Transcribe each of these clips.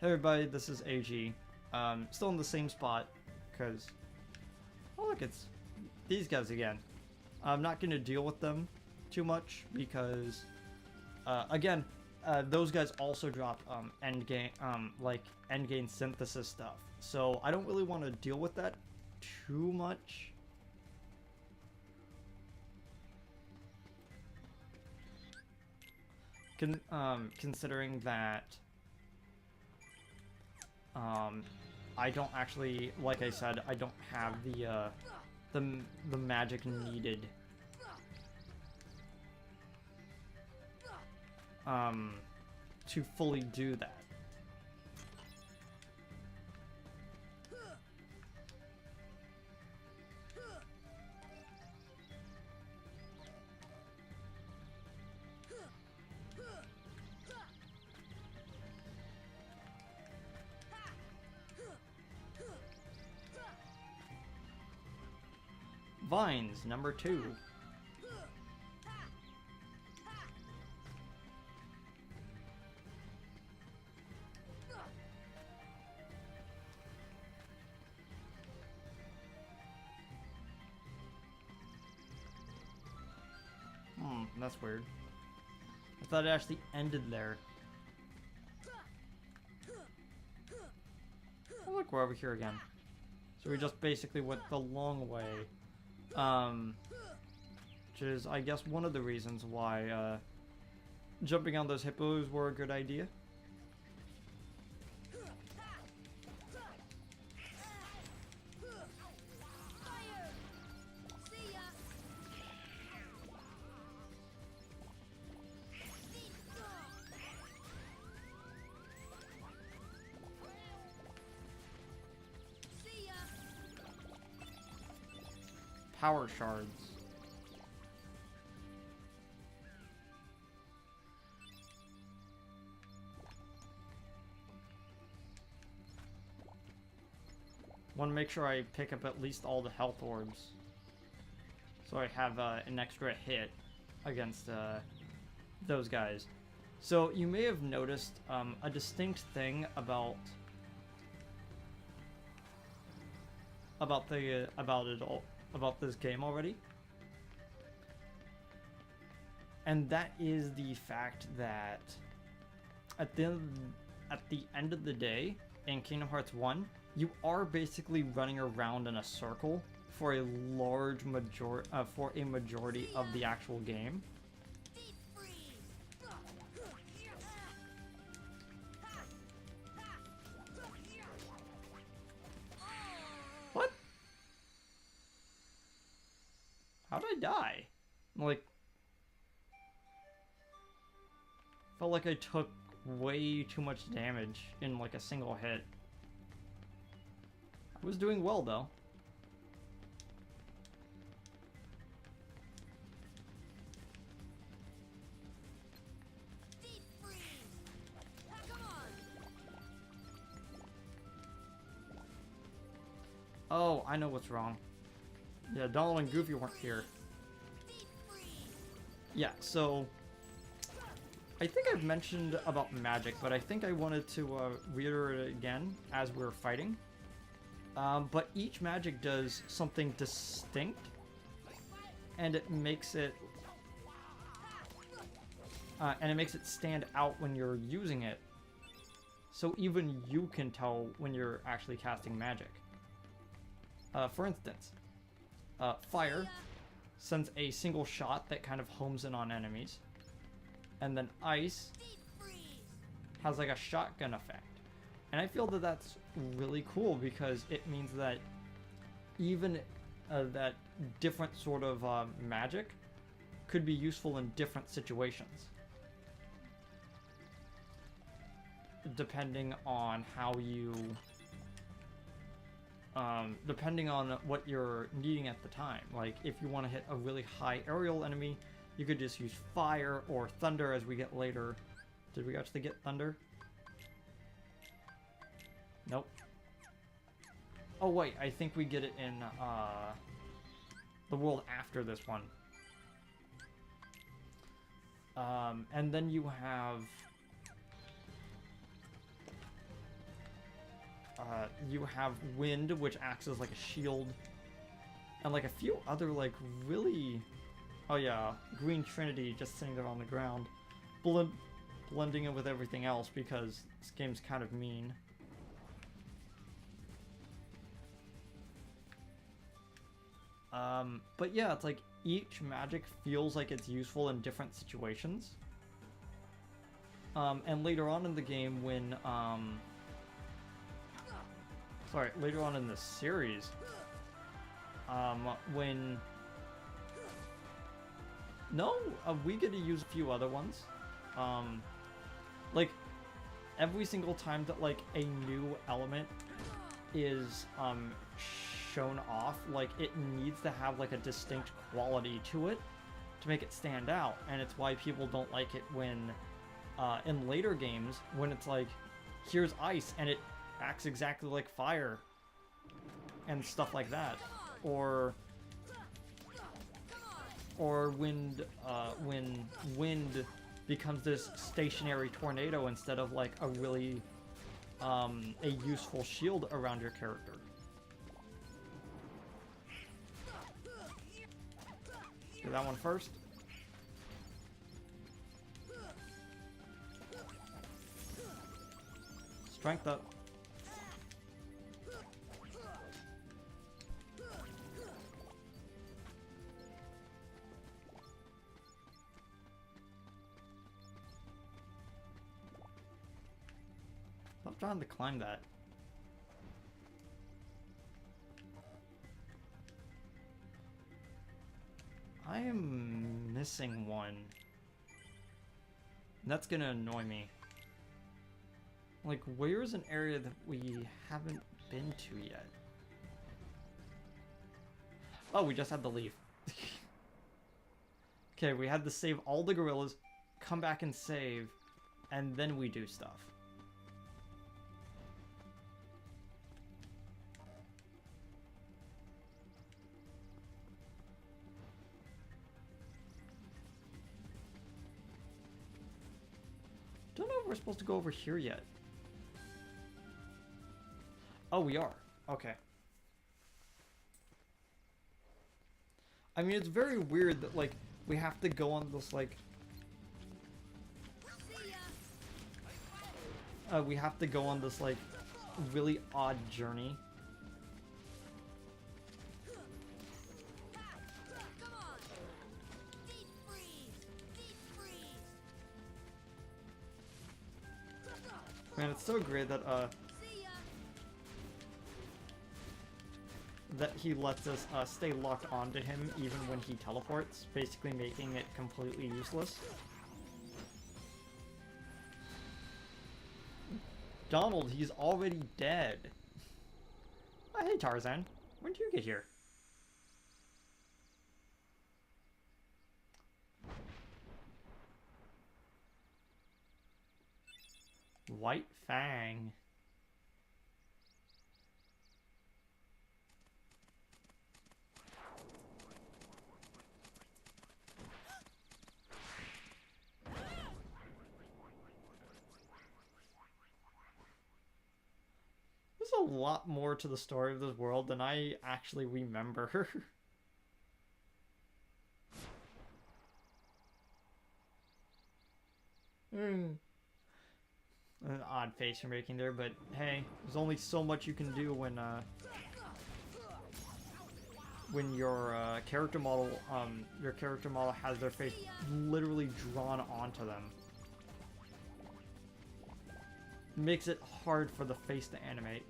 Hey everybody, this is AG. Still in the same spot, because... Oh look, it's these guys again. I'm not going to deal with them too much, because... again, those guys also dropped endgame, endgame synthesis stuff. So I don't really want to deal with that too much. Considering that... I don't actually, like I said, I don't have the magic needed to fully do that. Vines, number 2. That's weird. I thought it actually ended there. Oh look, we're over here again. So we just basically went the long way. Which is, I guess, one of the reasons why jumping on those hippos were a good idea. Power shards. Want to make sure I pick up at least all the health orbs, so I have an extra hit against those guys. So you may have noticed a distinct thing about this game already, and that is the fact that at the end of the day in Kingdom Hearts 1, you are basically running around in a circle for a majority of the actual game. What? How'd I die? Like, felt like I took way too much damage in like a single hit. I was doing well though. Oh, I know what's wrong. Yeah, Donald and Goofy weren't here. Yeah, so I think I've mentioned about magic, but I think I wanted to reiterate it again as we're fighting. But each magic does something distinct, and it makes it stand out when you're using it. So even you can tell when you're actually casting magic. For instance, fire sends a single shot that kind of homes in on enemies, and then ice has like a shotgun effect. And I feel that that's really cool because it means that even that different sort of magic could be useful in different situations, depending on how you depending on what you're needing at the time. Like, if you want to hit a really high aerial enemy, you could just use fire or thunder as we get later. Did we actually get thunder? Nope. Oh wait, I think we get it in the world after this one. And then you have You have wind, which acts as like a shield, and like a few other like really, oh yeah, Green Trinity just sitting there on the ground, blending in with everything else because this game's kind of mean. But yeah, it's like each magic feels like it's useful in different situations. And later on in the game when, later on in the series, when... No, we get to use a few other ones. Like, every single time that, like, a new element is, shown off, like, it needs to have, like, a distinct quality to it to make it stand out. And it's why people don't like it when, in later games, when it's like, here's ice, and it acts exactly like fire, and stuff like that. Or when wind becomes this stationary tornado instead of like a really a useful shield around your character. Do that one first. Strength up. Stop trying to climb that. I am missing one. That's gonna annoy me. Like, where's an area that we haven't been to yet? Oh, we just had to leave. Okay, we had to save all the gorillas, come back and save, and then we do stuff. Don't know if we're supposed to go over here yet. Oh, we are. Okay. I mean, it's very weird that, like, we have to go on this, like... we have to go on this, like, really odd journey. Man, it's so great that, that he lets us stay locked onto him even when he teleports, basically making it completely useless. Donald, he's already dead. Oh, hey Tarzan, when did you get here? White Fang. There's a lot more to the story of this world than I actually remember. An odd face you're making there, but hey, there's only so much you can do when your character model has their face literally drawn onto them. It makes it hard for the face to animate.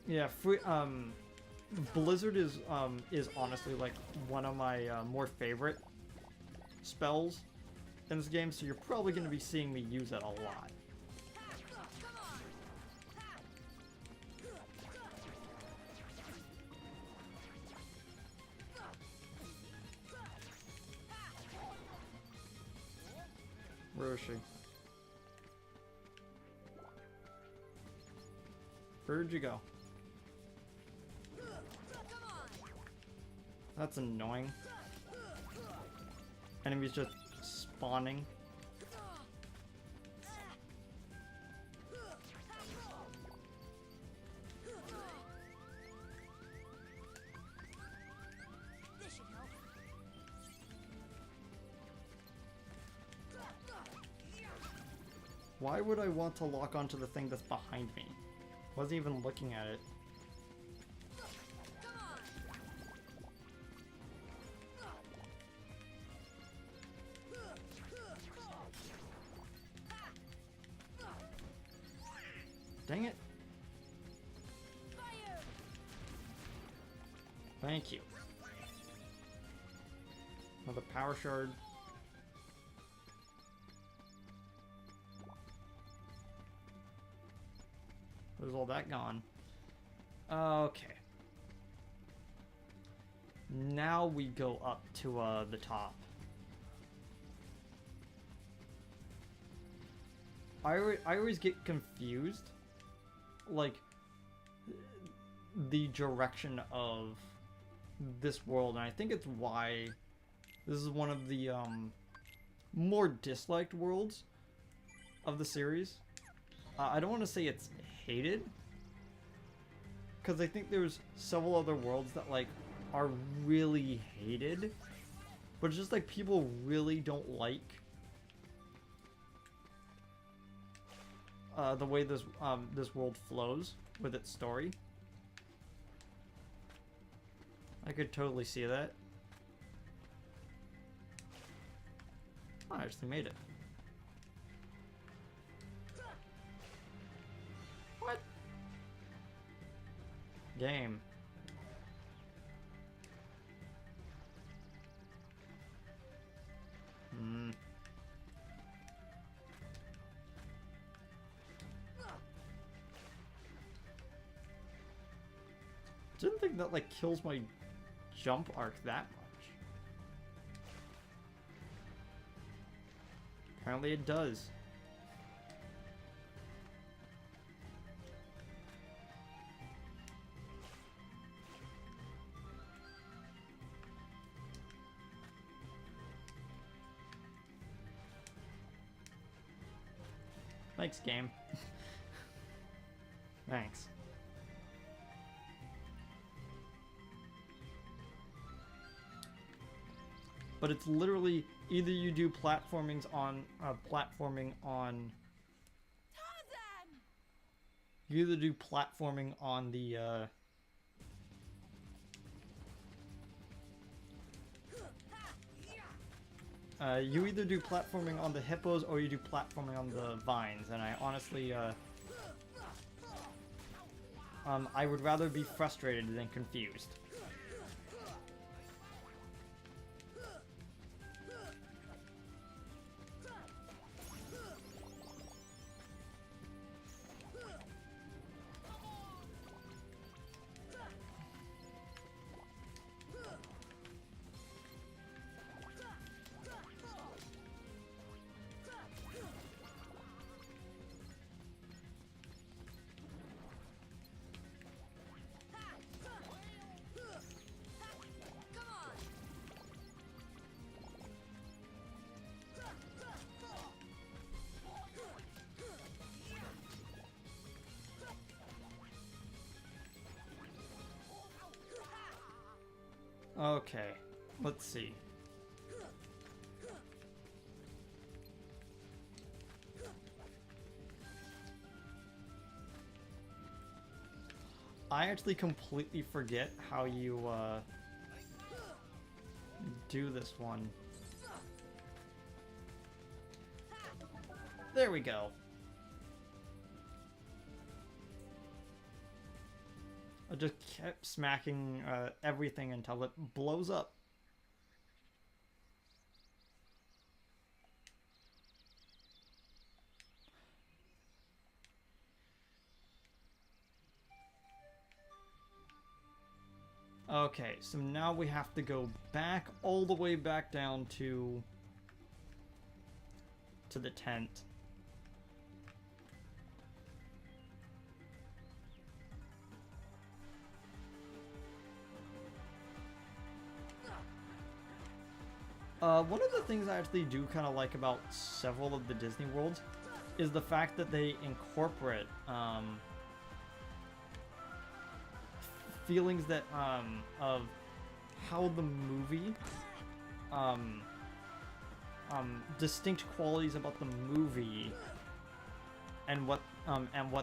Yeah, Blizzard is honestly like one of my more favorite spells in this game, so you're probably going to be seeing me use it a lot. Where is she? Where'd you go? That's annoying. Enemies just spawning. Why would I want to lock onto the thing that's behind me? Wasn't even looking at it. Dang it. Thank you. Another power shard. Where's all that gone? Okay. Now we go up to the top. I always get confused, like, the direction of this world, and I think it's why this is one of the more disliked worlds of the series. I don't want to say it's hated, because I think there's several other worlds that like are really hated, but it's just like people really don't like the way this world flows with its story. I could totally see that. Oh, I actually made it. What? Game. Didn't think that like kills my jump arc that much. Apparently it does. Thanks, game. Thanks. But it's literally either you do platforming on you either do platforming on the you either do platforming on the hippos or you do platforming on the vines, and I honestly I would rather be frustrated than confused. Okay, let's see. I actually completely forget how you do this one. There we go. I just kept smacking everything until it blows up. Okay, so now we have to go back all the way back down to the tent. One of the things I actually do kind of like about several of the Disney worlds is the fact that they incorporate feelings that of how the movie distinct qualities about the movie and what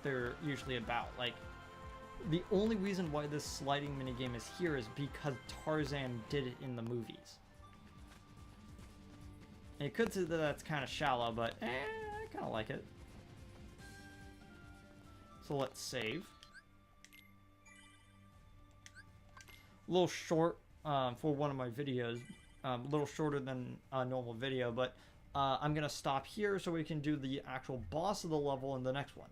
they're usually about. Like, the only reason why this sliding minigame is here is because Tarzan did it in the movies. And you could say that that's kind of shallow, but I kind of like it. So let's save. A little short for one of my videos. A little shorter than a normal video, but I'm going to stop here so we can do the actual boss of the level in the next one.